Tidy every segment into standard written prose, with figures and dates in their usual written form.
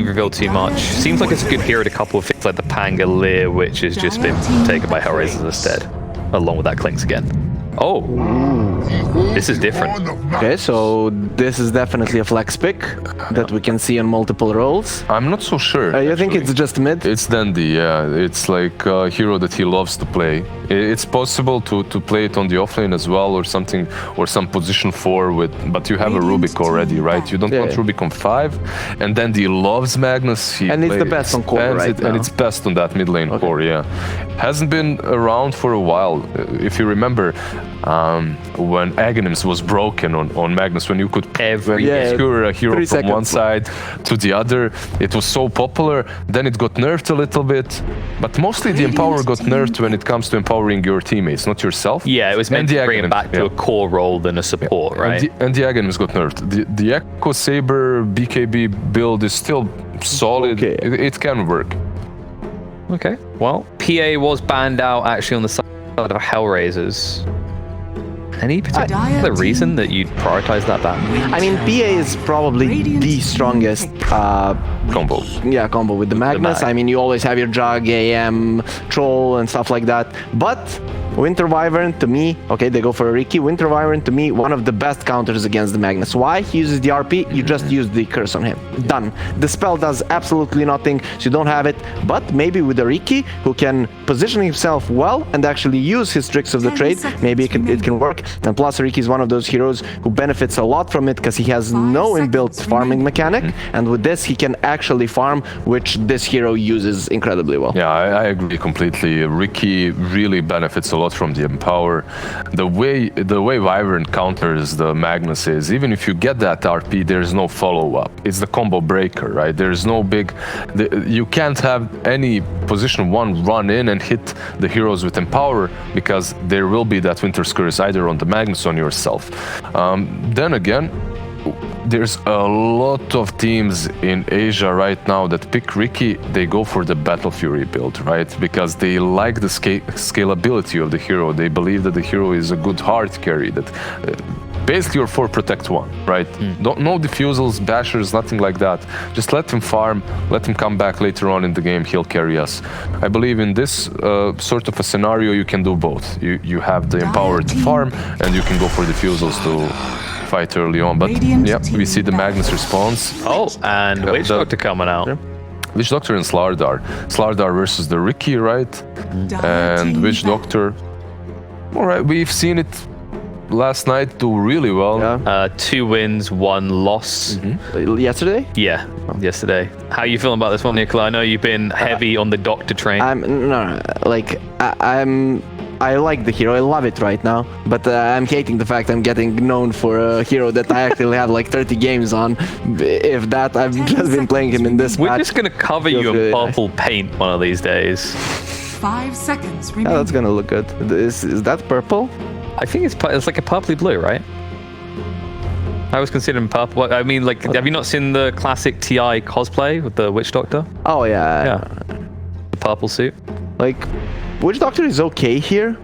reveal too much. Seems like it's a good hero to couple with things like the Pangolier, which has just been taken by HellRaisers instead, along with that Clinks again. Oh, this is different. Okay, so this is definitely a flex pick that we can see on multiple roles. I'm not so sure. You think it's just mid? It's Dandy, yeah. It's like a hero that he loves to play. It's possible to play it on the offlane as well, or something, or some position 4 with. But you have a Rubik already, right? You don't want Rubik on 5, and Dandy loves Magnus. And it's the best on core right now. And it's best on that mid lane core, yeah. Hasn't been around for a while. If you remember, when Aghanims was broken on Magnus, when you could secure a hero from one side to the other, it was so popular. Then it got nerfed a little bit, but mostly the Empower got nerfed when it comes to empowering your teammates, not yourself. Yeah, it was meant to bring it back to a core role than a support, right? And the Aghanims got nerfed. The Echo Saber BKB build is still solid. Okay. It can work. Okay, well, PA was banned out actually on the side of HellRaisers. Any particular reason that you'd prioritize that ban? I mean, PA is probably the strongest combo. Yeah, combo with the Magnus. I mean, you always have your Jug, AM, Troll, and stuff like that. But Winter Wyvern, to me, okay, they go for a Riki. Winter Wyvern, to me, one of the best counters against the Magnus. Why? He uses the RP, you just use the curse on him. Done. The spell does absolutely nothing, so you don't have it. But maybe with a Riki, who can position himself well and actually use his tricks of the trade, maybe it can work. And plus, Riki is one of those heroes who benefits a lot from it because he has no inbuilt farming mechanic. And with this, he can actually farm, which this hero uses incredibly well. Yeah, I agree completely. Riki really benefits a lot from the Empower. The way Wyvern counters the Magnus is, even if you get that RP, there's no follow-up. It's the combo breaker, right? There's no big... you can't have any position 1 run in and hit the heroes with Empower, because there will be that Winter's Curse either on the Magnus or on yourself. Then again, there's a lot of teams in Asia right now that pick Riki. They go for the Battle Fury build, right? Because they like the scalability of the hero. They believe that the hero is a good hard carry, that basically you're for protect 1, right? No diffusals, bashers, nothing like that. Just let him farm, let him come back later on in the game, he'll carry us. I believe in this sort of a scenario, you can do both. You have the Empower to farm, and you can go for diffusals to fight early on. But yeah, we see the Magnus response. Oh, and Witch Doctor coming out. Yeah. Witch Doctor and Slardar. Slardar versus the Riki, right? And Witch Doctor. All right, we've seen it last night do really well. Yeah. 2 wins, 1 loss. Yesterday? Yeah, yesterday. How are you feeling about this one, Nicola? I know you've been heavy on the Doctor train. I like the hero, I love it right now, but I'm hating the fact I'm getting known for a hero that I actually have like 30 games on. If that, I've just been playing him in this We're match. just going to cover you in purple paint one of these days. 5 seconds remaining. Yeah, that's gonna look good. Is that purple? I think it's like a purpley blue, right? I was considering purple. I mean, like, have you not seen the classic TI cosplay with the Witch Doctor? Oh yeah. Yeah. The purple suit. Like, Witch Doctor is okay here.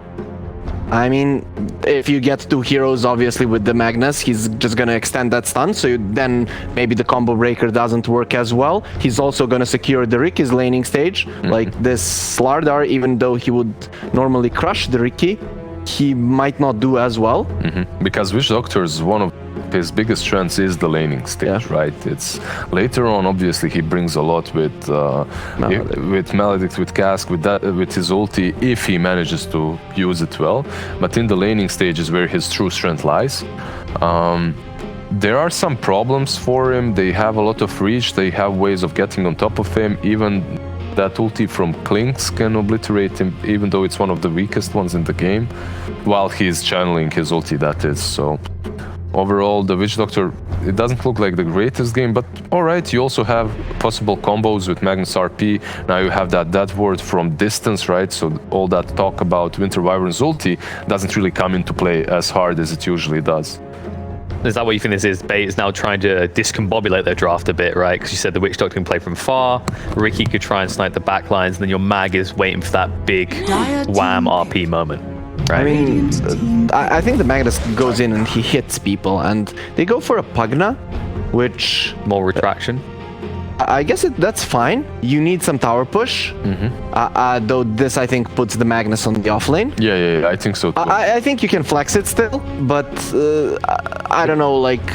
I mean, if you get 2 heroes, obviously, with the Magnus, he's just gonna extend that stun, so then maybe the combo breaker doesn't work as well. He's also gonna secure the Riki's laning stage. Like this Slardar, even though he would normally crush the Riki, he might not do as well. Because Witch Doctor is one of his biggest strengths is the laning stage, right? It's later on, obviously, he brings a lot with Maledict, with Cask, with his ulti, if he manages to use it well. But in the laning stage is where his true strength lies. There are some problems for him. They have a lot of reach. They have ways of getting on top of him. Even that ulti from Clinks can obliterate him, even though it's one of the weakest ones in the game, while he's channeling his ulti, that is. So overall, the Witch Doctor, it doesn't look like the greatest game, but alright, you also have possible combos with Magnus RP. Now you have that death ward from distance, right? So all that talk about Winter Wyvern's ulti doesn't really come into play as hard as it usually does. Is that what you think this is? Bait is now trying to discombobulate their draft a bit, right? Because you said the Witch Doctor can play from far, Riki could try and snipe the backlines, and then your Mag is waiting for that big wham RP moment. Right? I mean, I think the Magnus goes in and he hits people, and they go for a Pugna, which... More retraction? I guess that's fine. You need some tower push. Though this, I think, puts the Magnus on the off lane. Yeah, I think so too. I think you can flex it still, but I don't know, like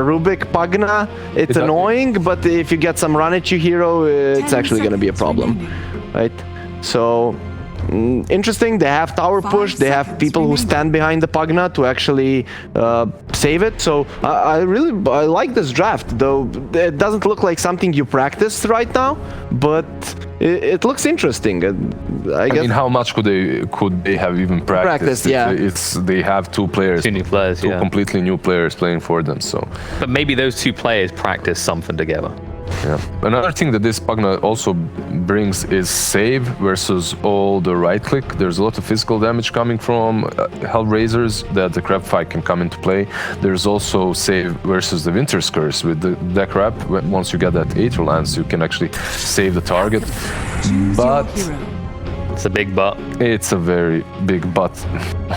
Rubik, Pagna, it's annoying, but if you get some run at you hero, it's actually going to be a problem, right? So, interesting, they have tower push, they have people who stand behind the Pagna to actually save it, so I like this draft, though it doesn't look like something you practiced right now, but it looks interesting. I guess. I mean, how much could they have even practiced? Yeah, they have two new players, two completely new players playing for them. So, but maybe those two players practice something together. Yeah. Another thing that this Pagna also brings is save versus all the right click. There's a lot of physical damage coming from HellRaisers that the Crab Fight can come into play. There's also save versus the Winter's Curse with the Crab. Once you get that Aether Lance, you can actually save the target. But it's a big but. It's a very big but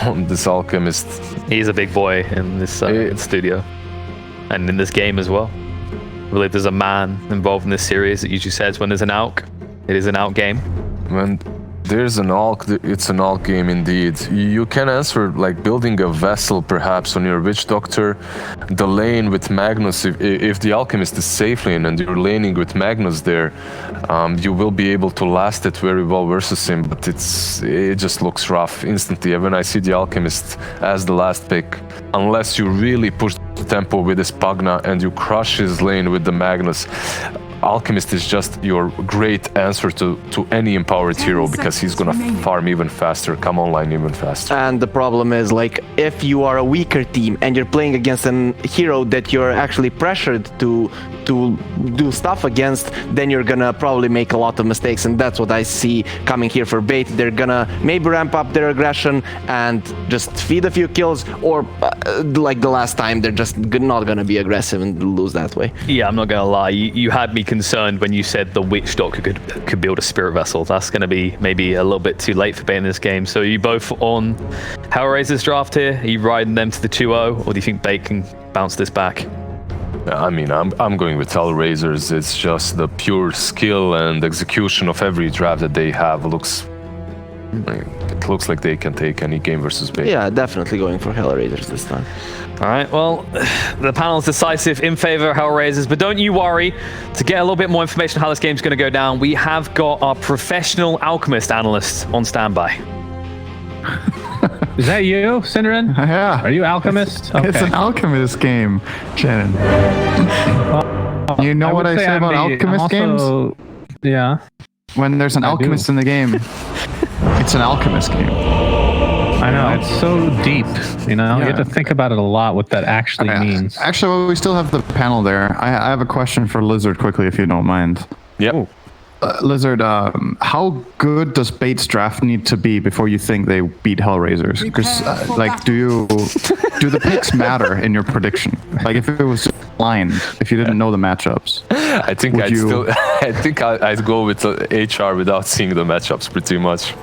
on this Alchemist. He's a big boy in this studio and in this game as well. I believe there's a man involved in this series that usually says when there's an ALK, it is an ALK game. When there's an ALK, it's an ALK game indeed. You can answer like building a vessel perhaps on your Witch Doctor, the lane with Magnus. If the Alchemist is safe lane and you're laning with Magnus there, you will be able to last it very well versus him, but it just looks rough instantly. When I see the Alchemist as the last pick, unless you really push the tempo with his Pagna and you crush his lane with the Magnus, Alchemist is just your great answer to any empowered hero, because he's gonna farm even faster, come online even faster. And the problem is, like, if you are a weaker team and you're playing against a hero that you're actually pressured to do stuff against, then you're gonna probably make a lot of mistakes, and that's what I see coming here for Bait. They're gonna maybe ramp up their aggression and just feed a few kills, or like the last time, they're just not gonna be aggressive and lose that way. Yeah, I'm not gonna lie, you had me concerned when you said the Witch Doctor could build a Spirit Vessel. That's gonna be maybe a little bit too late for Bait in this game. So are you both on HellRaisers draft here? Are you riding them to the 2-0, or do you think Bait can bounce this back? I mean, I'm going with HellRaisers. It's just the pure skill and execution of every draft that they have. It looks like they can take any game versus Bait. Yeah, definitely going for HellRaisers this time. All right, well, the panel's decisive in favor of HellRaisers, but don't you worry. To get a little bit more information on how this game's going to go down, we have got our professional Alchemist analyst on standby. Is that you, Cinderin? Yeah. Are you Alchemist? Okay. It's an Alchemist game, Shannon. You know what I say about Alchemist games? Yeah. When there's an Alchemist in the game, it's an Alchemist game. I know, it's so deep, you know? You have to think about it a lot, what that actually means. Actually, well, we still have the panel there. I have a question for Lizard quickly, if you don't mind. Yep. Lizard, how good does Bait's draft need to be before you think they beat HellRaisers? Because, do the picks matter in your prediction? Like, if it was blind, if you didn't know the matchups, I think I'd go with HR without seeing the matchups pretty much.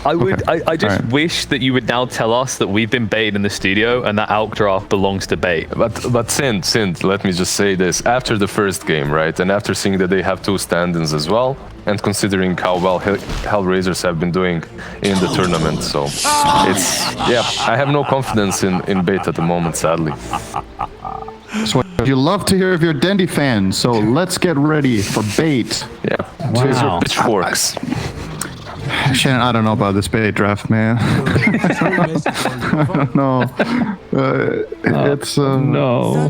I just wish that you would now tell us that we've been baited in the studio and that ALK draft belongs to Bait. But Sind, let me just say this. After the first game, right, and after seeing that they have two stand-ins as well, and considering how well HellRaisers have been doing in the tournament, so I have no confidence in Bait at the moment, sadly. So you love to hear of your Dendy fans, so let's get ready for Bait. Yeah, choose your pitchforks. Shannon, I don't know about this Bait draft, man. I don't know. No.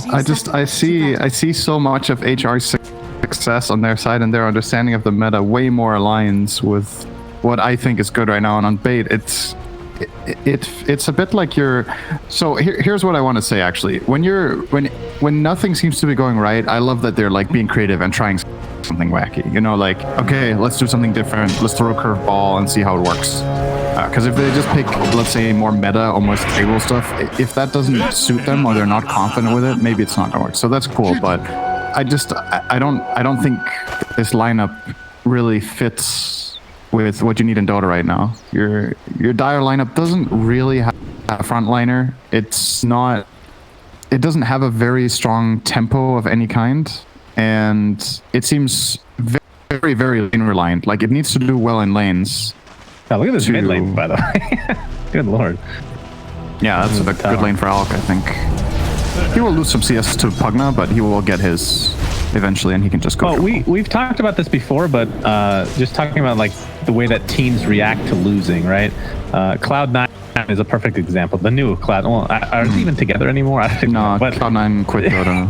I see so much of HR's success on their side, and their understanding of the meta way more aligns with what I think is good right now. And on Bait, it's a bit like you're. So here's what I want to say. Actually, when nothing seems to be going right, I love that they're like being creative and trying something wacky. You know, like, okay, let's do something different. Let's throw a curveball and see how it works. Because if they just pick, let's say, more meta, almost table stuff, if that doesn't suit them or they're not confident with it, maybe it's not gonna work. So that's cool, but I don't think this lineup really fits with what you need in Dota right now. Your Dire lineup doesn't really have a frontliner. It doesn't have a very strong tempo of any kind. and it seems very, very lane reliant. Like it needs to do well in lanes. Oh, look at this mid lane, by the way. Good lord. Yeah, that's a good lane for Alk, I think. He will lose some CS to Pugna, but he will get his eventually, and he can just go. Well, we've talked about this before, but just talking about like the way that teams react to losing, right? Cloud9 is a perfect example. The new Cloud, well, are they even together anymore? I don't know. But Cloud9 quit Dota.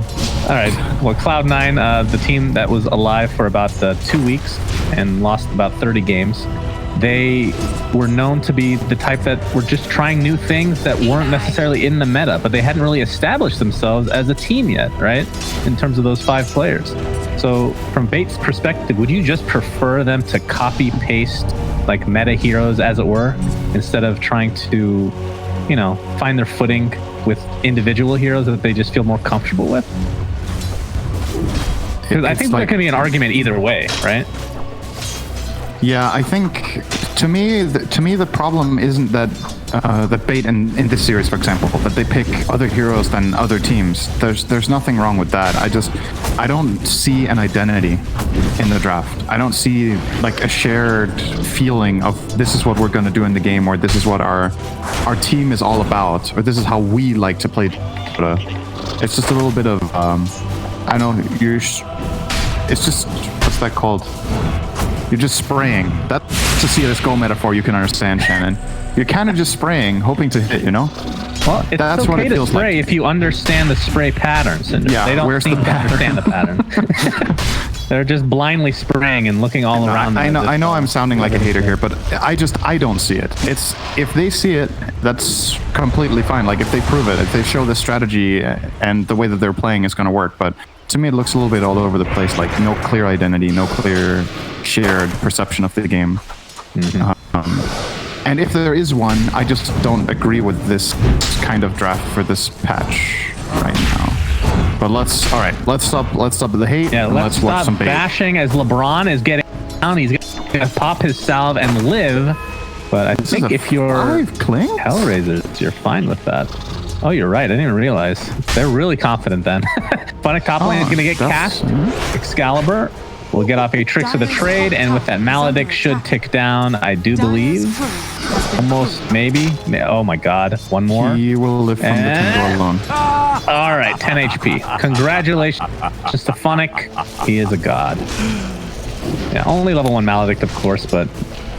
All right. Well, Cloud9, the team that was alive for about 2 weeks and lost about 30 games, they were known to be the type that were just trying new things that weren't necessarily in the meta, but they hadn't really established themselves as a team yet, right? In terms of those 5 players. So from Bait's perspective, would you just prefer them to copy paste like meta heroes, as it were, instead of trying to, you know, find their footing with individual heroes that they just feel more comfortable with? Because I think there can be an argument either way, right? Yeah, I think to me the problem isn't that that Bait in this series, for example, that they pick other heroes than other teams. There's nothing wrong with that. I don't see an identity in the draft. I don't see like a shared feeling of this is what we're going to do in the game, or this is what our team is all about, or this is how we like to play Dota. It's just a little bit of I don't know. It's just, what's that called? You're just spraying. That's a CSGO metaphor you can understand, Shannon. You're kind of just spraying, hoping to hit, you know? Well, that's okay what it feels to spray like. If you understand the spray patterns. And yeah, they don't where's seem the to understand the pattern. They're just blindly spraying and looking all around them. I know I'm sounding like a hater here, but I don't see it. It's if they see it, that's completely fine. Like if they prove it, if they show the strategy and the way that they're playing is going to work. But to me, it looks a little bit all over the place. Like no clear identity, no clear shared perception of the game. Mm-hmm. And if there is one, I just don't agree with this kind of draft for this patch right now. But let's stop the hate. Yeah, and let's watch some bait. Bashing as LeBron is getting down. He's gonna pop his salve and live. But I think if you're HellRaisers, you're fine with that. Oh, you're right. I didn't even realize. They're really confident then. Funnick top lane is gonna get cast. Excalibur will get off a Tricks of the Trade, and with that Maledict should tick down, I do believe. Almost, maybe. Oh my god. One more. He will live from the Tango alone. All right, 10 HP. Congratulations to Funnick. He is a god. Yeah, only level 1 Maledict, of course, but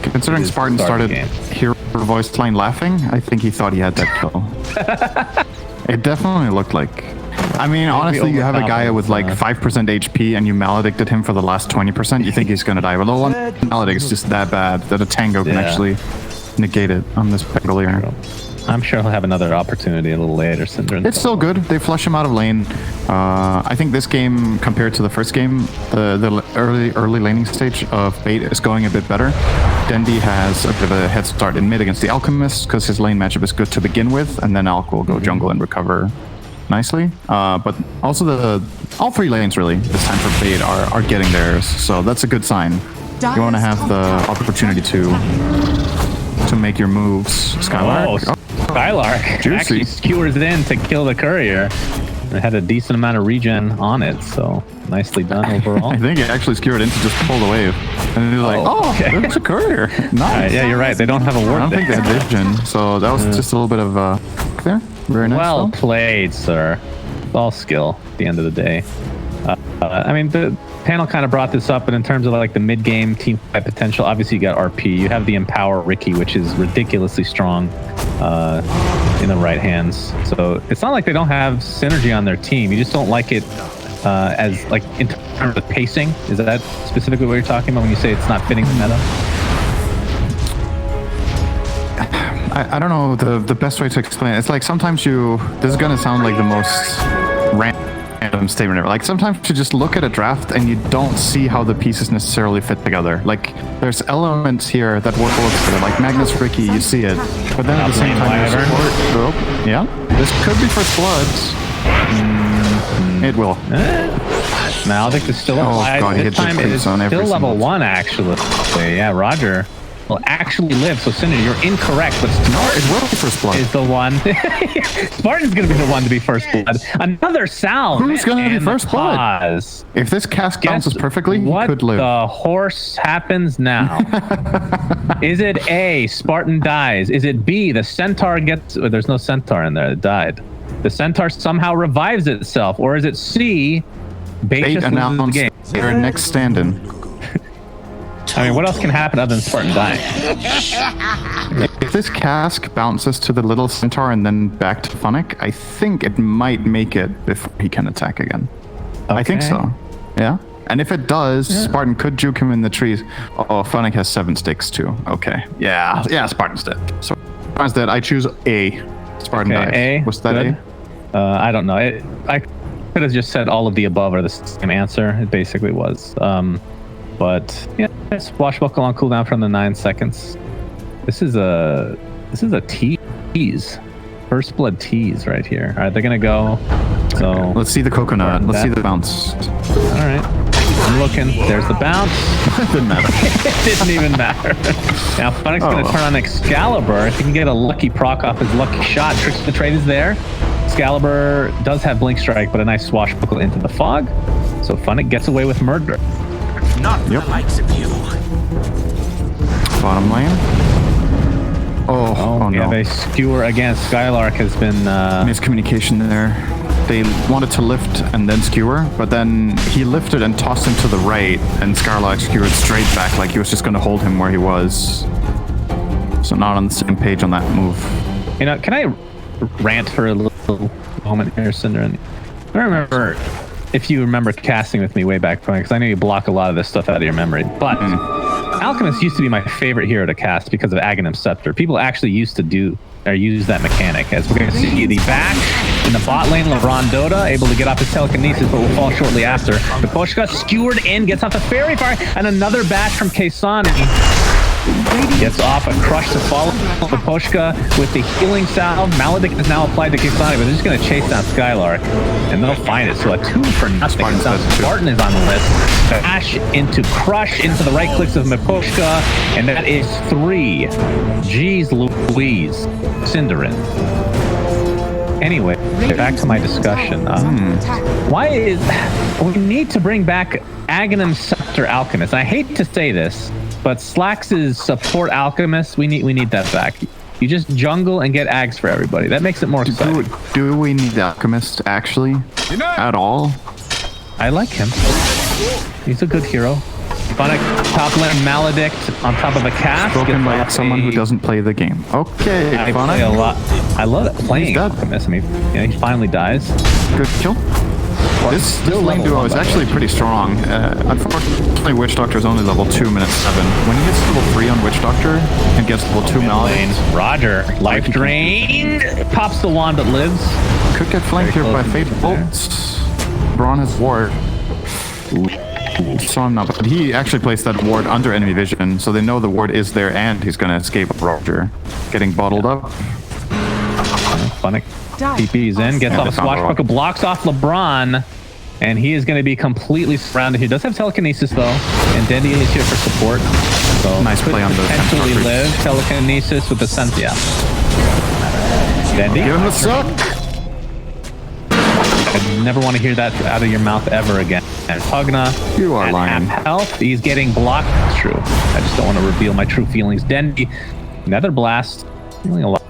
considering Spartan started hero voice line laughing, I think he thought he had that kill. It definitely looked like. I mean, honestly, you have a guy with like 5% HP and you maledicted him for the last 20%, you think he's gonna die. But the one maledict is just that bad that a tango can actually negate it on this Pangolier. I'm sure he'll have another opportunity a little later. It's still good. They flush him out of lane. I think this game, compared to the first game, the early laning stage of Bait is going a bit better. Dendi has a bit of a head start in mid against the Alchemist because his lane matchup is good to begin with, and then Alk will go jungle and recover nicely. But also all 3 lanes really this time for Bait are getting theirs, so that's a good sign. You want to have the opportunity to make your moves. Skylark. Oh, Skylark actually skewers it in to kill the courier. It had a decent amount of regen on it, so nicely done overall. I think it actually skewered in to just pull the wave. And they're like, okay. There's a courier. Nice. Yeah, you're right. They don't have a ward. I don't think they had vision, so that was just a little bit of there. Very nice. Well played, sir. It's all skill at the end of the day. I mean, the panel kind of brought this up, but in terms of like the mid-game team fight potential, obviously you got RP. You have the Empower Ricky, which is ridiculously strong in the right hands. So it's not like they don't have synergy on their team. You just don't like it as like in terms of pacing. Is that specifically what you're talking about when you say it's not fitting the meta? I don't know the best way to explain it. It's like sometimes this is gonna sound like the most random statement ever. Like sometimes you just look at a draft and you don't see how the pieces necessarily fit together. Like there's elements here that work together. Like Magnus Ricky, you see it, but then at the same time, yeah, this could be First Bloods. It will. Maledict is still alive. God, this time it is still level 1 actually. Yeah, Roger actually live. So Cinder, you're incorrect, but Smart It will be first blood. is the one. Spartan's gonna be the one to be first blood. Another salve. Who's gonna be and first blood? pause. If this cast bounces perfectly, he What could live. the horse happens now? Is it A, Spartan dies? Is it B, the centaur gets... Oh, there's no centaur in there, it died. The centaur somehow revives itself. Or is it C, Bait Bait just loses the announced game? their next stand-in. I mean, what else can happen other than Spartan dying? If this cask bounces to the little centaur and then back to Funnick, I think it might make it before he can attack again. I think Okay. so. Yeah. And if it does, Spartan could juke him in the trees. Oh, Funnick has 7 sticks too. Okay. Yeah. Yeah, Spartan's dead. So Spartan's dead. I choose A. Spartan Okay, dies. A. Was that Good. A? I don't know. I could have just said all of the above are the same answer. It basically was. But yeah, swashbuckle on cooldown from the 9 seconds. This is a tease. First blood tease right here. All right, they're gonna go. So Let's see the coconut. Let's see the bounce. all right, I'm looking. There's the bounce. Didn't matter. It didn't even matter. Now Funnick's gonna turn on Excalibur. If he can get a lucky proc off his lucky shot, Tricks the Trade is there. Excalibur does have Blink Strike, but a nice swashbuckle into the fog. So Funnick gets away with murder. Not the likes of you. Bottom lane. Oh We no. have a skewer again. Skylark has been Miscommunication there. They wanted to lift and then skewer, but then he lifted and tossed him to the right, and Skylark skewered straight back like he was just going to hold him where he was. So not on the same page on that move. You know, can I rant for a little moment here, Cinder? And I don't remember if you remember casting with me way back when, because I know you block a lot of this stuff out of your memory. But Alchemist used to be my favorite hero to cast because of Aghanim Scepter. People actually used to use that mechanic. As we're going to see the back in the bot lane, LeBron Dota able to get off his telekinesis, but will fall shortly after. The Pushka skewered in, gets off the fairy fire, and another bash from Kaysani. Gets off a crush to follow the Pushka with the healing salve. Maledict is now applied to Kaysani, but they're just going to chase down Skylark, and they'll find it. So a 2 for nothing. Spartan is on the list. Dash into crush into the right clicks of Mipushka, and that is 3. Jeez Louise. Cinderin. Anyway, back to my discussion. Why is... We need to bring back Aghanim Scepter Alchemist. I hate to say this, but Slax's support Alchemist, we need that back. You just jungle and get Ags for everybody. That makes it more exciting. Do we need the Alchemist, actually? At all? I like him. He's a good hero. Funnick, top lane Maledict on top of a cast. Spoken by someone who doesn't play the game. Okay, I play a lot. I love it playing Alchemist. I mean, yeah, he finally dies. Good kill. This lane duo is actually pretty strong. Unfortunately, Witch Doctor is only level 2, minute 7. When he gets level 3 on Witch Doctor and gets level 2 Maledict, Roger, life drained. Pops the wand but lives. could get flanked here by Fate Bolts. Braun has ward. So I'm not, but he actually placed that ward under enemy vision, so they know the ward is there and he's gonna escape Roger. Getting bottled up. Funnick TP's in, gets off a swashbuckle, blocks off LeBron, and he is going to be completely surrounded. He does have telekinesis though, and Dendy is here for support. So Nice play on the potentially Centaur. live telekinesis with the Cynthia. Dendy, Give him a suck! I never want to hear that out of your mouth ever again. And Pugna, You are at lying. half health, he's getting blocked. That's true. I just don't want to reveal my true feelings. Dendy, Nether Blast, dealing a lot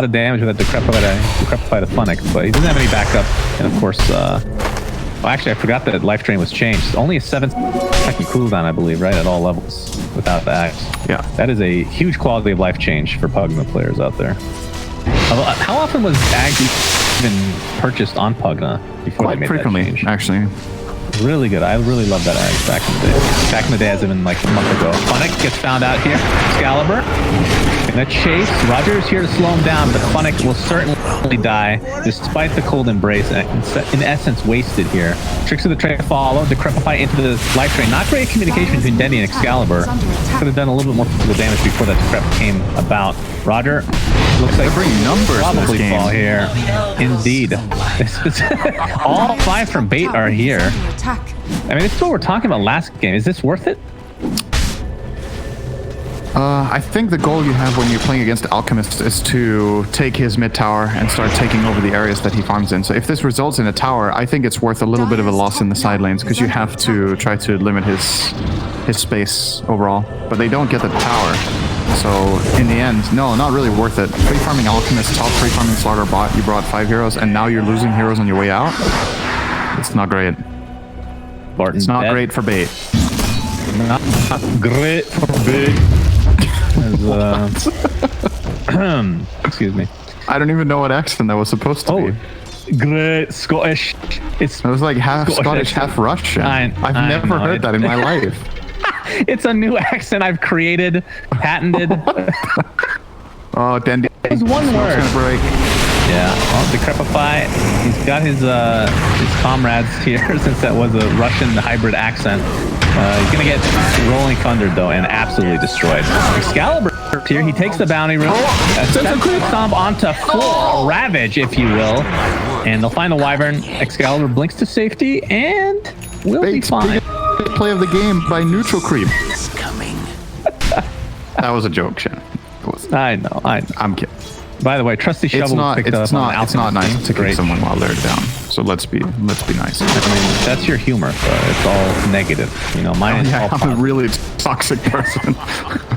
of damage with that decrepify Funnick, but he doesn't have any backup. And of course, well, actually, I forgot that Life Drain was changed. Only a 7-second cooldown, I believe, right, at all levels without the axe. Yeah. That is a huge quality of life change for Pugna players out there. How often was Ags even purchased on Pugna before they Quite made frequently, that change? actually. Really good. I really love that Ags back in the day. Back in the day, as in like a month ago. Funnick gets found out here. Excalibur. Gonna chase. Roger is here to slow him down, but Funnick will certainly die, despite the cold embrace. In essence, wasted here. Tricks of the Trade follow. Decrepify into the life train. Not great communication between Dendy and Excalibur. Could have done a little bit more physical damage before that decrep came about. Roger looks like bringing numbers in this probably game. fall here. Indeed. This is all 5 from Bait are here. I mean, this is what we're talking about last game. Is this worth it? I think the goal you have when you're playing against Alchemist is to take his mid tower and start taking over the areas that he farms in. So if this results in a tower, I think it's worth a little bit of a loss in the side lanes because you have to try to limit his space overall. But they don't get the tower. So in the end, no, not really worth it. Free farming Alchemist, top free farming Slaughter bot, you brought 5 heroes and now you're losing heroes on your way out. It's not great. It's not great for bait. Not great for bait. Excuse me. I don't even know what accent that was supposed to be. Great Scottish. It was like half Scottish, half Russian. I've never heard that in my life. It's a new accent I've created, patented. Oh, Dandy. It's one word. Break. Yeah. Well, Decrepify. He's got his comrades here since that was a Russian hybrid accent. He's gonna get rolling thundered though and absolutely destroyed. Excalibur here. He takes the bounty room. Stomp onto 4, ravage, if you will, and they'll find the Wyvern. Excalibur blinks to safety and will be fine. Play of the game by neutral creep. That was a joke, Shen. I know. I'm kidding. By the way, Trusty Shovel it's not nice to kick someone while they're down. So let's be nice. I mean, that's your humor. It's all negative. You know, mine is all positive. I'm a really toxic person.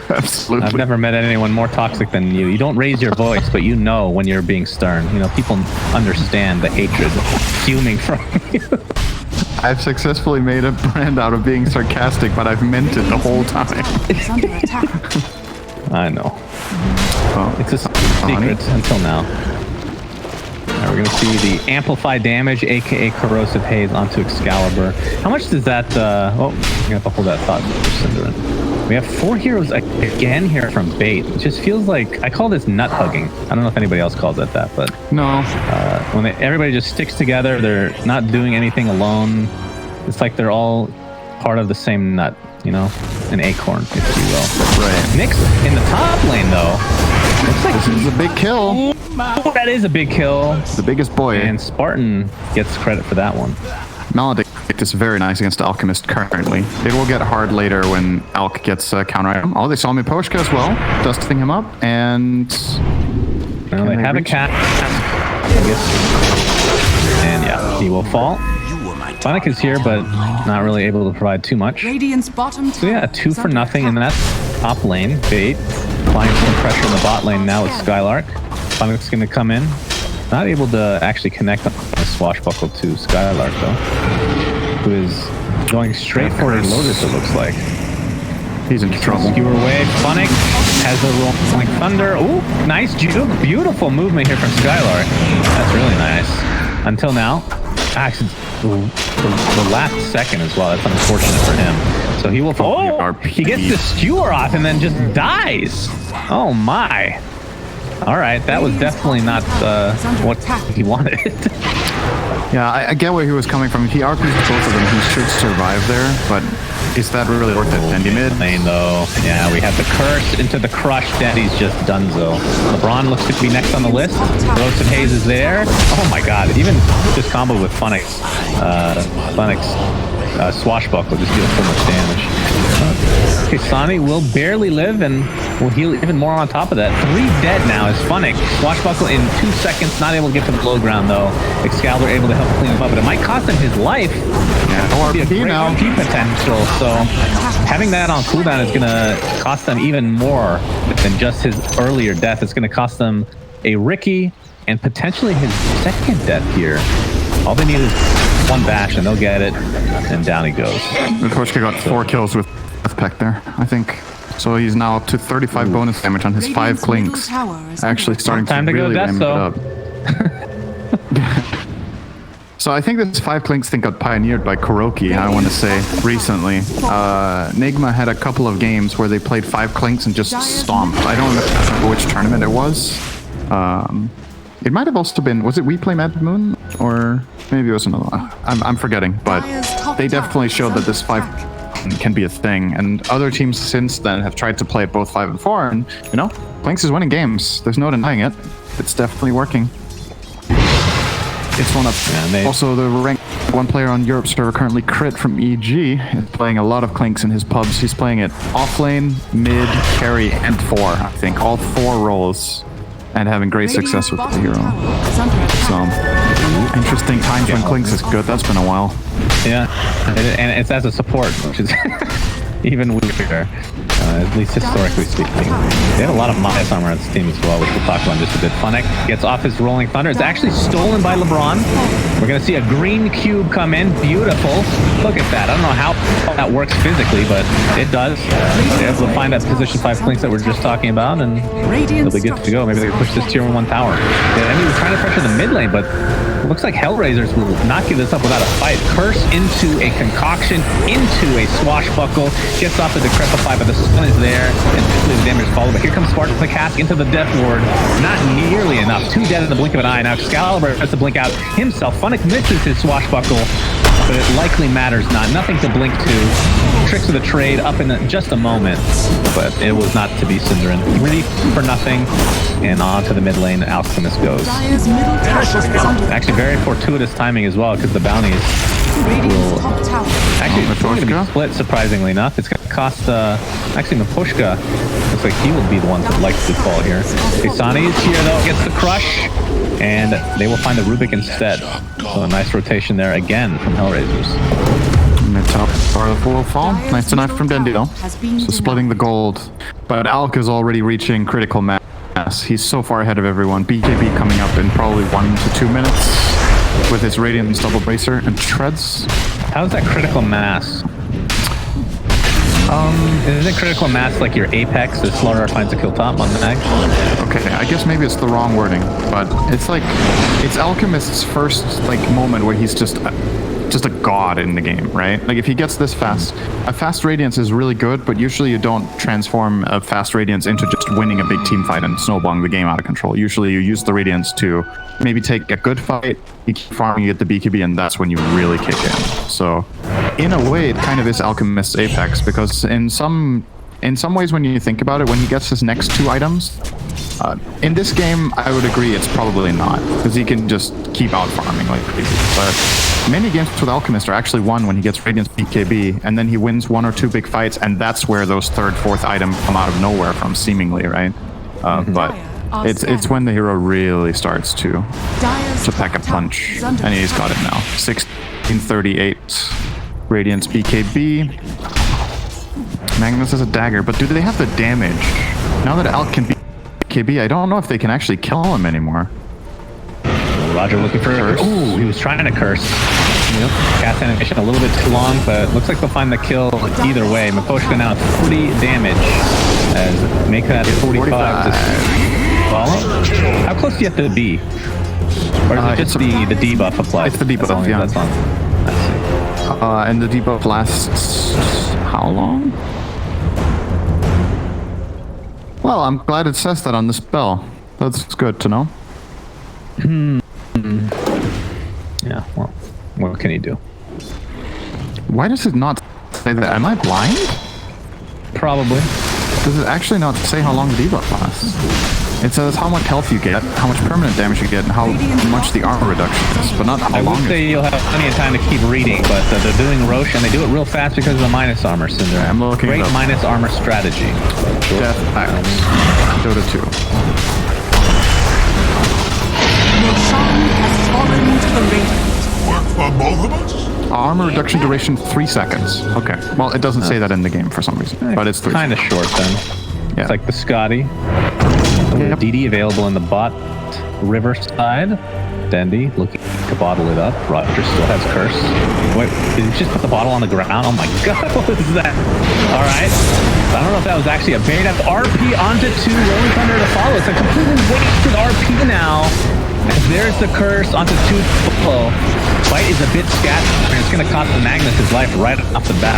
Absolutely. I've never met anyone more toxic than you. You don't raise your voice, but you know when you're being stern. You know, people understand the hatred fuming from you. I've successfully made a brand out of being sarcastic, but I've meant it the whole time. It's under attack. I know. Oh, it's a secret until now. Now we're going to see the amplify damage, aka corrosive haze, onto Excalibur. How much does that? Oh, I'm gonna have to hold that thought for Cinderin. We have 4 heroes again here from Bait. It just feels like I call this nut hugging. I don't know if anybody else calls it that, but no. When everybody just sticks together, they're not doing anything alone. It's like they're all part of the same nut. You know, an acorn, if you will. Right. Nyx in the top lane, though. Looks like this is a big kill. Oh, that is a big kill. The biggest boy. And Spartan gets credit for that one. Maledict is very nice against Alchemist currently. It will get hard later when Alch gets counter item. Oh, they saw me Pushka as well, dusting him up, and... Well, they have a cat. And yeah, he will fall. Sonic is here, but not really able to provide too much. Radiant's bottom so yeah, 2 for nothing, and that's top lane. Bait applying some pressure in the bot lane now with Skylark. Sonic's going to come in. Not able to actually connect on the swashbuckle to Skylark, though, who is going straight for a Lotus, it looks like. He's in trouble. Skewer away. Funnick has the rolling thunder. Ooh, nice juke. Beautiful movement here from Skylark. That's really nice. Until now. Actually, the last second as well. That's unfortunate for him. So he will fall. Oh, he gets the skewer off and then just dies. Oh my. All right, that was definitely not what he wanted. Yeah, I get where he was coming from. If he RP'd both of them, he should survive there, but is that really worth it? Dandy mid? Lane though. Yeah, we have the curse into the crush. Dandy's just donezo. LeBron looks to be next on the list. Corrosive Haze is there. Oh my god, even this combo with Funnick's swashbuckle just deals so much damage. Okay, Sonny will barely live and will heal even more on top of that. 3 dead now is Funnick. Swashbuckle in 2 seconds, not able to get to the low ground though. Excalibur able to help clean him up, but it might cost him his life. Yeah, RP now. RP potential, so having that on cooldown is gonna cost them even more than just his earlier death. It's gonna cost them a Ricky and potentially his second death here. All they need is 1 bash and they'll get it, and down he goes. Pushka got 4 kills with Peck there, I think. So he's now up to 35 bonus damage on his 5 clinks. Actually starting to really ramp it up. So I think this 5 clinks thing got pioneered by Kuroki, I want to say, recently. Nigma had a couple of games where they played 5 clinks and just stomped. I don't remember which tournament it was. It might have also been, was it WePlay Mad Moon? Or maybe it was another one. I'm forgetting, but they definitely showed that this 5 can be a thing. And other teams since then have tried to play it both 5 and 4, and, you know, Clinks is winning games. There's no denying it. It's definitely working. It's one of also the rank 1 player on Europe server currently, Crit from EG, is playing a lot of Clinks in his pubs. He's playing it offlane, mid, carry, and 4. I think all 4 roles, and having great success with the hero. So interesting times when Clinks is good. That's been a while. Yeah, and it's as a support, which is even weirder. At least historically speaking. They had a lot of Midas armor on this team as well, which we'll talk about in just a bit. Funnick gets off his Rolling Thunder. It's actually stolen by LeBron. We're going to see a green cube come in. Beautiful. Look at that. I don't know how that works physically, but it does. They're able to find that position 5 Clinks that we're just talking about, and they'll be good to go. Maybe they can push this tier 1 tower. Yeah, I mean, we're trying to pressure the mid lane, but it looks like HellRaisers will not give this up without a fight. Curse into a concoction, into a swashbuckle, gets off the Decrepify, but the stun is there, and the damage is followed. But here comes Spark with the cast into the Death Ward. Not nearly enough. 2 dead in the blink of an eye. Now Excalibur has to blink out himself. Funnick misses his swashbuckle, but it likely matters not. Nothing to blink to. Tricks of the trade up in just a moment, but it was not to be. Synderen 3 for nothing, and on to the mid lane. Alchemist goes. Actually, very fortuitous timing as well, because the bounties will actually be split, surprisingly enough. It's going to cost, actually, Pushka looks like he will be the one that likes to fall here. Isani is here, though, gets the crush, and they will find the Rubik instead. So a nice rotation there again from HellRaisers. Mid-top part of the will fall. Nice to knife from Dendi, though. So splitting the gold. But Alk is already reaching critical mass. He's so far ahead of everyone. BKB coming up in probably 1 to 2 minutes with his Radiant's double bracer and treads. How's that critical mass? Isn't it critical mass like your apex as Slaughter finds a kill top on the mag? Okay, I guess maybe it's the wrong wording, but it's like, it's Alchemist's first like moment where he's just a god in the game, right? Like if he gets this fast, a fast Radiance is really good, but usually you don't transform a fast Radiance into just winning a big team fight and snowballing the game out of control. Usually you use the Radiance to maybe take a good fight, you keep farming, you get the BKB, and that's when you really kick in. So in a way, it kind of is Alchemist's apex, because in some ways when you think about it, when he gets his next 2 items, in this game, I would agree it's probably not, because he can just keep out farming like crazy. But many games with Alchemist are actually won when he gets Radiance BKB, and then he wins 1 or 2 big fights, and that's where those 3rd, 4th items come out of nowhere from, seemingly, right? But it's when the hero really starts to pack a punch, and he's got it now. 1638 Radiance BKB. Magnus has a dagger, but do they have the damage? Now that Alk can be BKB, I don't know if they can actually kill him anymore. Roger looking for a curse. Ooh, he was trying to curse. Yep. Cast animation a little bit too long, but looks like they'll find the kill either way. Maposhka now at 40 damage as Make that 45 to follow. How close do you have to be? Or is it just the debuff applied? It's the debuff, yeah. That's on. Let's see. And the debuff lasts how long? Well, I'm glad it says that on the spell. That's good to know. Yeah, well, what can he do? Why does it not say that? Am I blind? Probably. Does it actually not say how long the debuff lasts? It says how much health you get, how much permanent damage you get, and how much the armor reduction is, but not how long. I would say you'll have plenty of time to keep reading, but they're doing Roche, and they do it real fast because of the minus armor syndrome. I'm looking Great minus armor strategy. Death Axe. Dota 2. has fallen to the Radiant. Work for both of us? Armor reduction duration 3 seconds. Okay. Well, it doesn't say that in the game for some reason, but it's 3 kind of short then. Yeah. It's like the Scotty. Yep. DD available in the bot river side. Dendi looking to bottle it up. Roger still has curse. Wait, did he just put the bottle on the ground? Oh my god, what was that? Alright. I don't know if that was actually a bait up. RP onto 2, Rolling Thunder to follow. It's a completely wasted RP now. As there's the curse onto 2 follow. Fight is a bit scattered, and it's going to cost the Magnus his life right off the bat.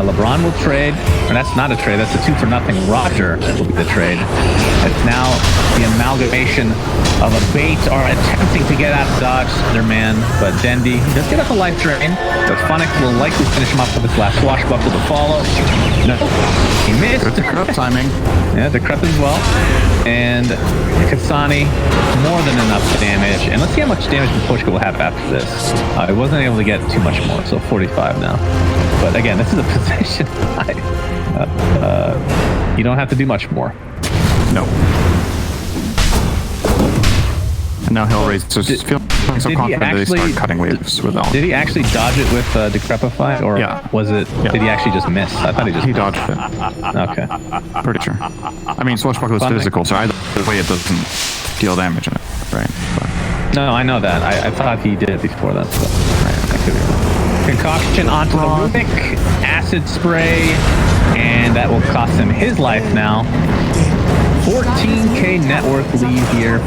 LeBron will trade, or that's not a trade, that's a 2 for nothing. Roger will be the trade. It's now the amalgamation of a bait or attempting to get out of dodge their man, but Dendi does get up a life drain, but Funnick will likely finish him off with his last swashbuckle to follow. No, he missed. Good Decrep timing. Yeah, Decrep as well. And Kasani, more than enough damage. And let's see how much damage Pushka will have after this. It wasn't able to get too much more, so 45 now. But again, this is a position fight. You don't have to do much more. No. And now HellRaisers feeling so confident that they start cutting waves with all. Did he actually dodge it with Decrepify, or was it? Yeah. Did he actually just miss? I thought he dodged it. Okay. Pretty sure. I mean, Swashbuckle is physical, so either way it doesn't deal damage in it, right? But. No, I know that. I thought he did it before that. So. Right. Concoction onto the Rubik, acid spray, and that will cost him his life now. 14k network lead here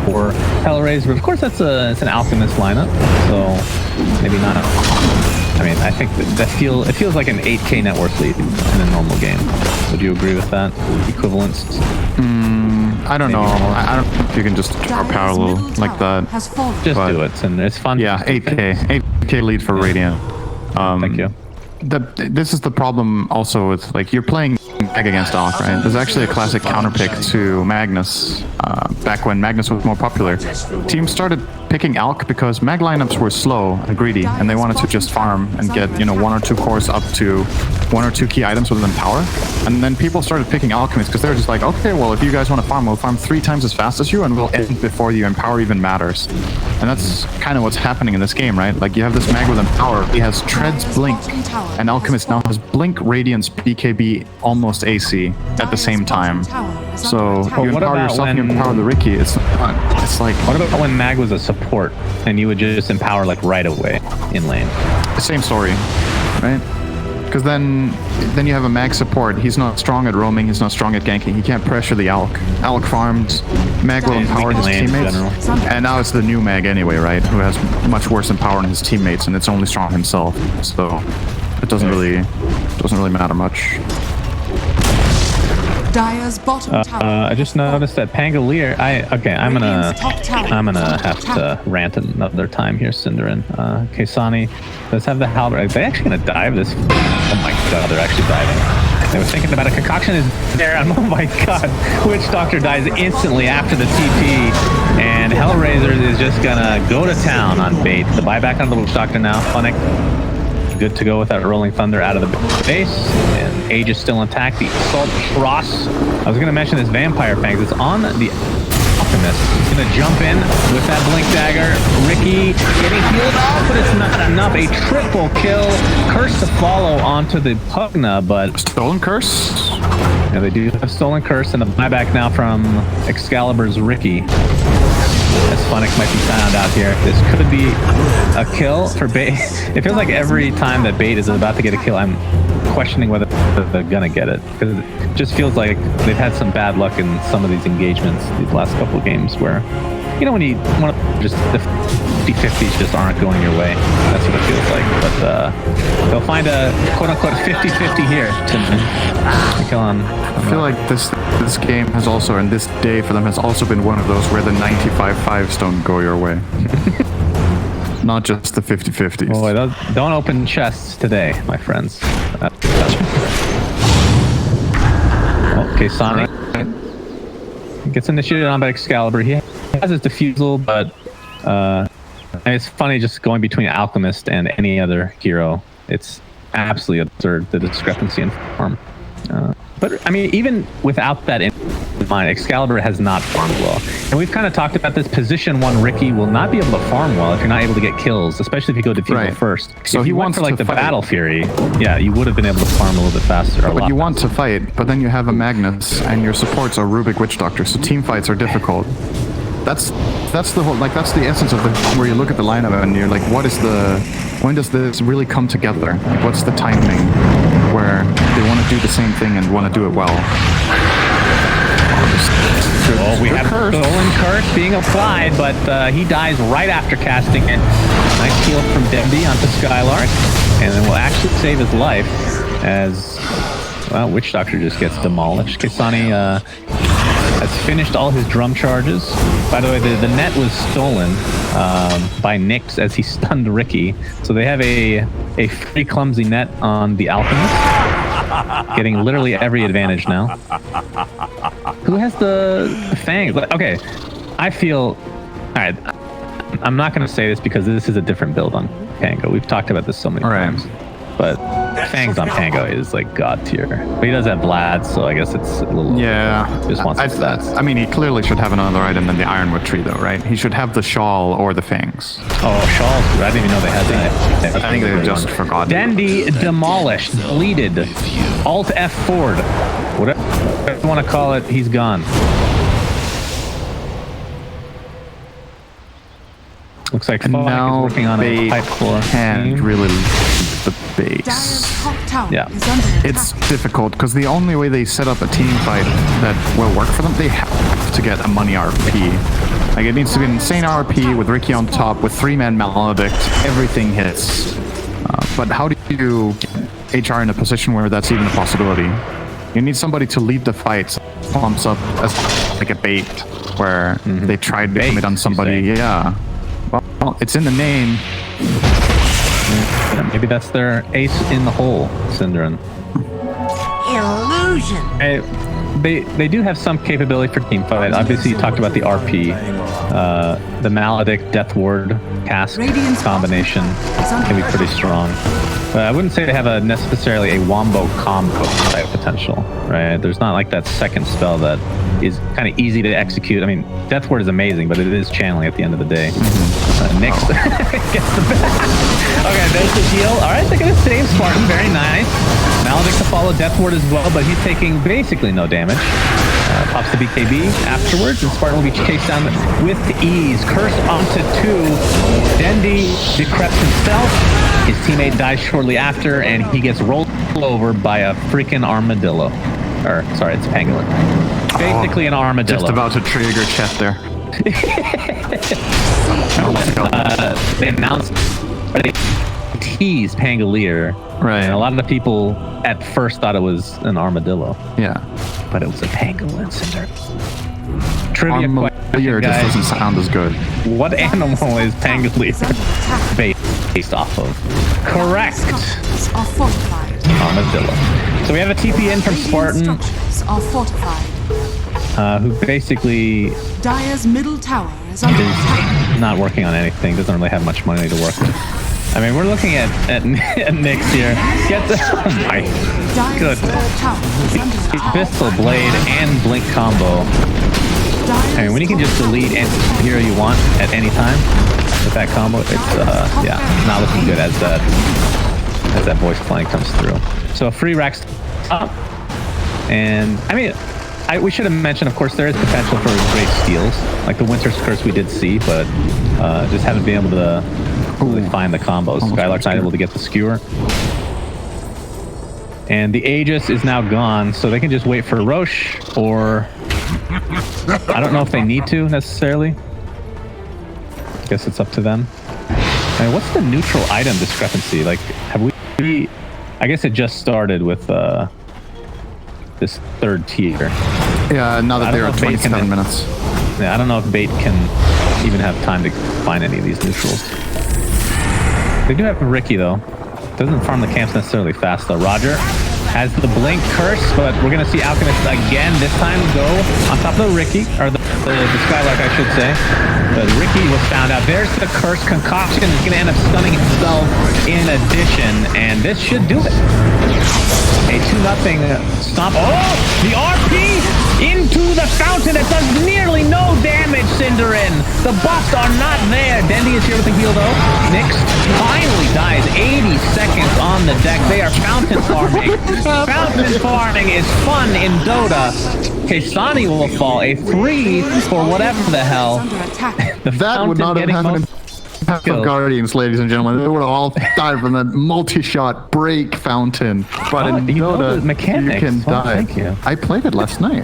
for HellRaisers. Of course, it's an Alchemist lineup, so maybe not. I mean, I think it feels like an 8k network lead in a normal game. Would you agree with that equivalence? I don't know. I don't know if you can just draw parallel like that. Just do it, and it's fun. Yeah, 8k lead for Radiant. Thank you. This is the problem also with, like, you're playing Mag against Alk, right? There's actually a classic counterpick to Magnus back when Magnus was more popular. Teams started picking Alk because Mag lineups were slow and greedy, and they wanted to just farm and get, 1 or 2 cores up to 1 or 2 key items within power. And then people started picking Alchemists because they were just like, okay, well, if you guys want to farm, we'll farm 3 times as fast as you, and we'll end before you, and power even matters. And that's kind of what's happening in this game, right? Like, you have this Mag with Empower. He has Treads Blink, and Alchemist now has Blink, Radiance, BKB, almost AC at the same time. So you empower yourself and you empower the Riki. It's like... What about when Mag was a support and you would just empower like right away in lane? Same story, right? Because then you have a Mag support. He's not strong at roaming. He's not strong at ganking. He can't pressure the Alk. Alk farms. Mag will empower his teammates. And now it's the new Mag anyway, right? Who has much worse empower than his teammates, and it's only strong himself. So it doesn't really matter much. Dire's bottom tower. I just noticed that Pangolier. I'm gonna have to rant another time here, Cinderin. Kesani, let's have the halberd. Are they actually gonna dive this? Oh my god, they're actually diving. They were thinking about a concoction is there. Oh my god, Witch Doctor dies instantly after the TP, and HellRaisers is just gonna go to town on bait. The buyback on the Witch Doctor now. Funnick. Good to go with that Rolling Thunder out of the base, and Age is still intact. The Assault Cross. I was going to mention this Vampire Fangs. It's on the Alchemist. He's going to jump in with that Blink Dagger. Riki getting healed off, but it's not enough. A triple kill. Curse to follow onto the Pugna, but... Stolen Curse? Yeah, they do have Stolen Curse, and the buyback now from Excalibur's Riki. As Funnick might be found out here. This could be a kill for Bait. It feels like every time that Bait is about to get a kill, I'm questioning whether they're gonna get it. Because it just feels like they've had some bad luck in some of these engagements, these last couple of games, where, when you want to just, the 50-50s just aren't going your way. That's what it feels like. But they'll find a quote-unquote 50-50 here to kill on. I feel like this game has also, and this day for them has also been one of those where the 95-5s don't go your way. Not just the 50-50s. Boy, don't open chests today, my friends. Okay, Sonic gets initiated on by Excalibur. He has his defusal, but and it's funny just going between Alchemist and any other hero. It's absolutely absurd, the discrepancy in form. But, I mean, even without that in mind, Excalibur has not farmed well. And we've kind of talked about this. Position 1 Riki will not be able to farm well if you're not able to get kills, especially if you go defusal first. So if you went for, like, the Battle Fury, yeah, you would have been able to farm a little bit faster. But you want to fight, but then you have a Magnus, and your supports are Rubik Witch Doctor, so team fights are difficult. That's the whole, like, that's the essence of the, where you look at the lineup and you're like, when does this really come together? Like, what's the timing where they want to do the same thing and want to do it well? Well, we have Stolen Curse being applied, but he dies right after casting it. Nice heal from Demby onto Skylark, and then will actually save his life as, well, Witch Doctor just gets demolished. Kesani has finished all his drum charges. By the way, the net was stolen by Nyx as he stunned Riki. So they have a free clumsy net on the Alchemist. getting literally every advantage now. Who has the fangs? Okay, I feel... Alright, I'm not going to say this because this is a different build on Pango. We've talked about this so many times. But fangs on Pango is like god tier. But he does have Vlad, so I guess it's a little... Yeah. Just wants his stats. I mean, he clearly should have another item than the Ironwood tree, though, right? He should have the shawl or the fangs. Oh, shawls. I didn't even know they had that. I think they just forgot. Dandy demolished, deleted. Alt F forward. Whatever you want to call it, he's gone. Looks like Fog is working on a pipe core. Can't really leave the base. Dire's top tower Yeah. is under attack. It's difficult because the only way they set up a team fight that will work for them, they have to get a money RP. Like it needs to be an insane RP with Ricky on top with 3-man Maledict. Everything hits. But how do you get HR in a position where that's even a possibility? You need somebody to lead the fight. Pumps up as like a bait where they tried to commit on somebody. Yeah. Well, it's in the name. Yeah, maybe that's their ace in the hole, Synderen. Illusion. They do have some capability for team fight. Obviously, you talked about the RP, the Maledict Death Ward cast combination can be pretty strong. But I wouldn't say they have a necessarily a wombo combo type potential, right? There's not like that second spell that is kind of easy to execute. I mean, Death Ward is amazing, but it is channeling at the end of the day. Nyx gets the okay, there's the heal. All right, they're going to save Spartan. Very nice. Maledict to follow Death Ward as well, but he's taking basically no damage. Pops the BKB afterwards, and Spartan will be chased down with ease. Curse onto 2. Dendi decreps himself. His teammate dies shortly after, and he gets rolled over by a freaking armadillo. Or, sorry, it's pangolin. Basically an armadillo. Just about to trigger chat there. They announced, or they teased Pangolier. Right. And a lot of the people at first thought it was an armadillo. Yeah. But it was a pangolin, Cinder. Trivia Armadillo question, just guys. doesn't sound as good. What animal is Pangolier based off of? Correct. Structures are fortified. Armadillo. So we have a TP in from Spartan, Structures are fortified. who basically Dire's middle tower is under attack. is not working on anything, doesn't really have much money to work with. I mean, we're looking at Nyx here. Get the... Oh my Dire's goodness. third tower is under attack. Pistol Blade and Blink combo. I mean, when you can just delete any hero you want at any time with that combo, it's, yeah, not looking good as that voice flank comes through. So a free rack up. And, I mean... we should have mentioned, of course, there is potential for great steals, like the Winter's Curse we did see, but just haven't been able to really find the combos. Skylark's not able to get the skewer. And the Aegis is now gone, so they can just wait for Roche, or... I don't know if they need to, necessarily. Guess it's up to them. I mean, what's the neutral item discrepancy? Like, have we... I guess it just started with... this third tier. Yeah, now that they're at 27 minutes. Yeah, I don't know if Bait can even have time to find any of these neutrals. They do have Ricky, though. Doesn't farm the camps necessarily fast, though. Roger has the Blink Curse, but we're going to see Alchemist again, this time go on top of the Ricky, or the Skylark, I should say. But Ricky was found out. There's the Curse concoction. He's going to end up stunning himself in addition, and this should do it. A 2-0 stomp. Oh, the RP into the fountain. It does nearly no damage, Synderen. The buffs are not there. Dendi is here with the heal, though. Nyx finally dies. 80 seconds on the deck. They are fountain farming. Fountain farming is fun in Dota. Kesani will fall. A 3 for whatever the hell. That would not have happened. Guardians, ladies and gentlemen, they would have all died from that multi-shot break fountain. But in Dota, you can die. Thank you. I played it last night.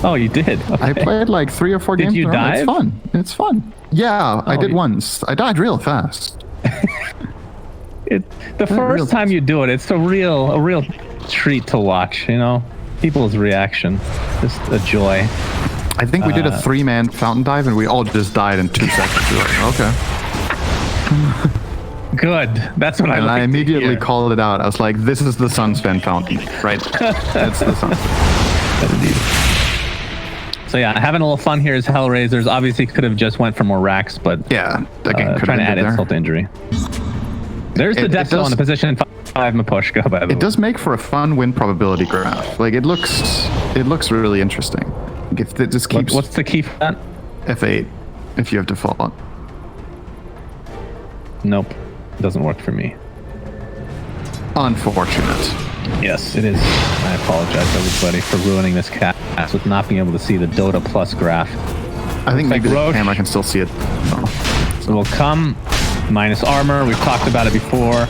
Oh, you did? Okay. I played like 3 or 4 games. Did you dive? It's fun. It's fun. Yeah, I did once. I died real fast. The first time you do it, it's a real treat to watch. You know, people's reaction, just a joy. I think we did a 3-man fountain dive, and we all just died in 2 seconds. We were like, okay. Good. That's what I And like I to immediately hear. called it out. I was like, this is the Sunspin fountain, right? That's the Sunspin. So yeah, having a little fun here is HellRaisers. Obviously could have just went for more racks, but Yeah, that game could trying to have add ended insult to injury. There's the It Death does- on the position 5 Pushka, by the way. It does make for a fun win probability graph. Like it looks really interesting. If it just keeps What's the key for that? F8 if you have default. Nope. It doesn't work for me. Unfortunate. Yes, it is. I apologize, everybody, for ruining this cast with not being able to see the Dota Plus graph. I think Looks maybe like the Roche- camera can still see it. Oh. So we'll come minus armor. We've talked about it before.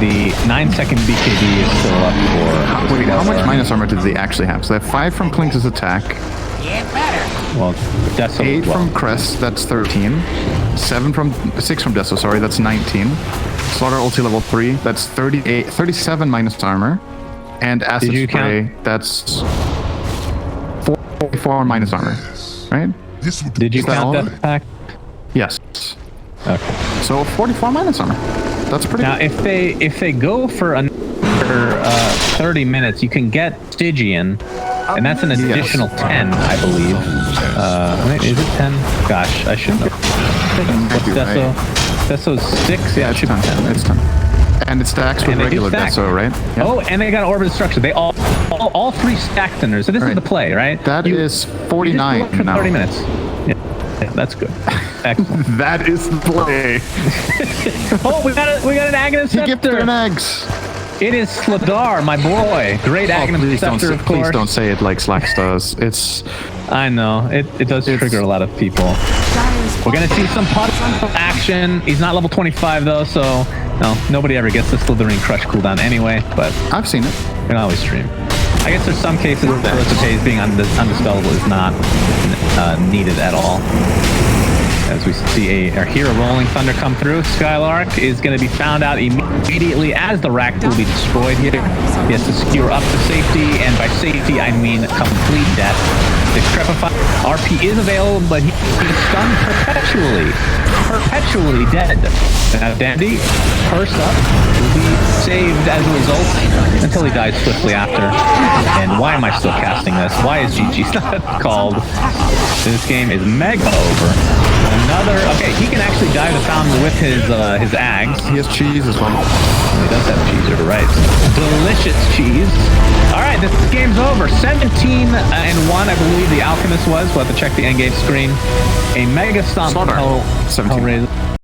The 9-second BKB is still up for... Wait, how much minus armor did they actually have? So they have 5 from Klinks' attack, Well, Deso 8 as well. from Crest, that's 13. 6 from Deso, sorry, that's 19. Slaughter ulti level 3, that's 37 minus armor. And Acid you Spray, that's 44 minus armor, right? Did you Is that count all? Death Attack? Yes. Okay. So 44 minus armor. That's pretty Now, good. if they go for another 30 minutes, you can get Stygian, and that's an additional 10, I believe. Wait, is it 10? Gosh, I should know. What's be Deso? Deso's 6? Yeah, it it's should 10. be 10. It's 10. And it stacks with And they do regular stack. Deso, right? Yeah. Oh, and they got Orbit Destruction. They all 3 stack thinners. So this is Right. the play, right? That is You just 49 look for now. 30 minutes. Yeah, that's good. Excellent. That is the play. Oh, we got an Aghanim He gifted Scepter. an eggs. It is Sladar, my boy. Great Aghanim Please don't, Scepter, say, of please course. don't say it like Slacks does. It's I know. It does trigger a lot of people. We're going to see some pot action. He's not level 25, though, so no, nobody ever gets the Slithering Crush cooldown anyway, but I've seen it. you can always stream. I guess there's some cases where Ferocitates being undispellable is not needed at all. As we see our hero Rolling Thunder come through, Skylark is going to be found out immediately as the rack will be destroyed here. He has to skewer up to safety, and by safety I mean complete death. Decrepify RP is available, but he's stunned perpetually. Perpetually dead. Now Dandy, first up, will be saved as a result until he dies swiftly after. And why am I still casting this? Why is GG's not called? This game is mega over. Another, okay, he can actually dive the fountain with his Ags. He has cheese as well. He does have cheese, you're right. Delicious cheese. All right, this game's over. 17-1, I believe the Alchemist was. We'll have to check the endgame screen. A mega stomp Slaughter. from 17. HellRaisers.